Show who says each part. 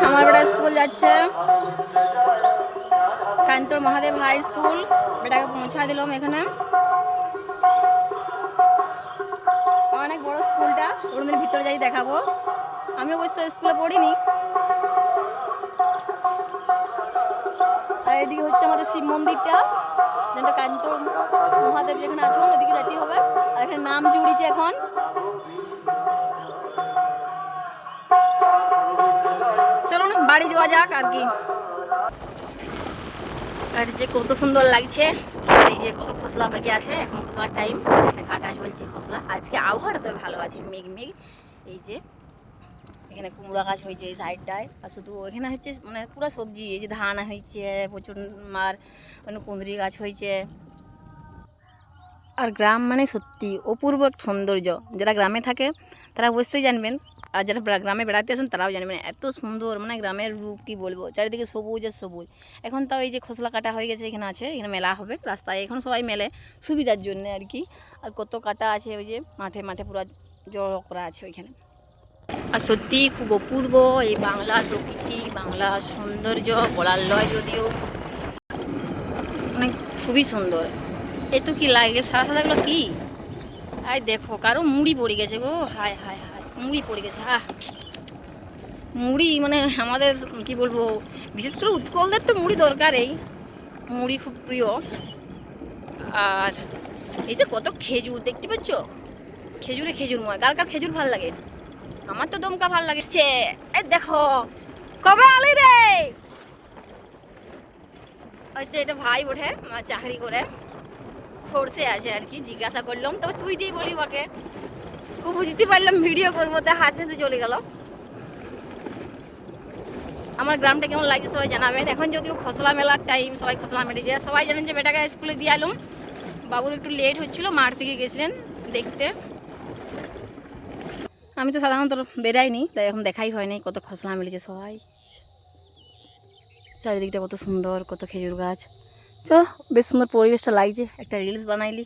Speaker 1: আমার বেটা স্কুল যাচ্ছে, কান্তর মহাদেব হাই স্কুল। বেটাকে পৌঁছা দিলাম এখানে। অনেক বড় স্কুলটা, ওদের ভিতরে যাই দেখাবো। আমি অবশ্য স্কুলে পড়িনি। আর এদিকে হচ্ছে আমাদের শিব মন্দিরটা, যেটা কান্তর মহাদেব যেখানে আছেন ওদিকে যেতে হবে। আর এখানে নাম জুড়িছে এখন। চলুন বাড়ি যাওয়া যাক আর কি। আর যে কত সুন্দর লাগছে, এই যে কত খসলা পেকে আছে, এখন খসলার টাইম, কাটা চলছে খসলা। আজকে আবহাওয়াটা তো ভালো আছে, মেঘ মেঘ। এই যে এখানে কুমড়া গাছ হয়েছে এই সাইডটায়, আর শুধু এখানে হচ্ছে মানে পুরো সবজি, এই যে ধান হয়েছে প্রচুর, আর কুঁদরি গাছ হয়েছে। আর গ্রাম মানে সত্যি অপূর্ব এক সৌন্দর্য। যারা গ্রামে থাকে তারা অবশ্যই জানবেন, আর যারা গ্রামে বেড়াতে আসেন তারাও জানবেন এত সুন্দর মানে গ্রামের রূপ কী বলবো। চারিদিকে সবুজ আর সবুজ। এখন তাও এই যে খসলা কাটা হয়ে গেছে, এখানে আছে, এখানে মেলা হবে রাস্তায়, এখন সবাই মেলে সুবিধার জন্য আর কি। আর কত কাটা আছে ওই যে মাঠে মাঠে পুরো জড়ো করা আছে ওইখানে। আর সত্যি খুব অপূর্ব এই বাংলার প্রকৃতি, বাংলার সৌন্দর্য বলার লয় যদিও, মানে খুবই সুন্দর। এ তো কি লাগে সাদা সাদাগুলো কি, আয় দেখো কারো মুড়ি পড়ে গেছে গো, হায় হায় হায় মুড়ি পড়ে গেছে। মুড়ি মানে আমাদের কি বলবো, বিশেষ করে উৎকলদের তো মুড়ি দরকারই, মুড়ি খুব প্রিয়। আর এই যে কত খেজুর দেখতে পাচ্ছ, খেজুরে খেজুরময়। কার কার খেজুর ভাল লাগে? আমার তো দমকা ভাল লাগছে। এই দেখো কবে আলি রে, হচ্ছে এটা ভাই ওঠে চাকরি করে, ফোর্সে আছে আর কি। জিজ্ঞাসা করলাম, তবে তুই দিয়ে বলি ওকে, খুব বুঝতে পারলাম ভিডিও করবো, তা হাসে হাসে চলে গেল। আমার গ্রামটা কেমন লাগছে সবাই জানাবেন। এখন যদিও খসলা মেলার টাইম, সবাই খসলা মেটেছে। সবাই জানেন যে বেটাকে স্কুলে দিয়ে এলাম, বাবুর একটু লেট হচ্ছিল, মাঠ থেকে গেছিলেন দেখতে। আমি তো সাধারণত বেরাইনি, তাই এখন দেখাই হয়নি কত খসলা মেলেছে সবাই। চারিদিকটা কত সুন্দর, কত খেজুর গাছ। চলো বেশ সুন্দর পরিবেশটা লাগছে, একটা রিলস বানাইলি।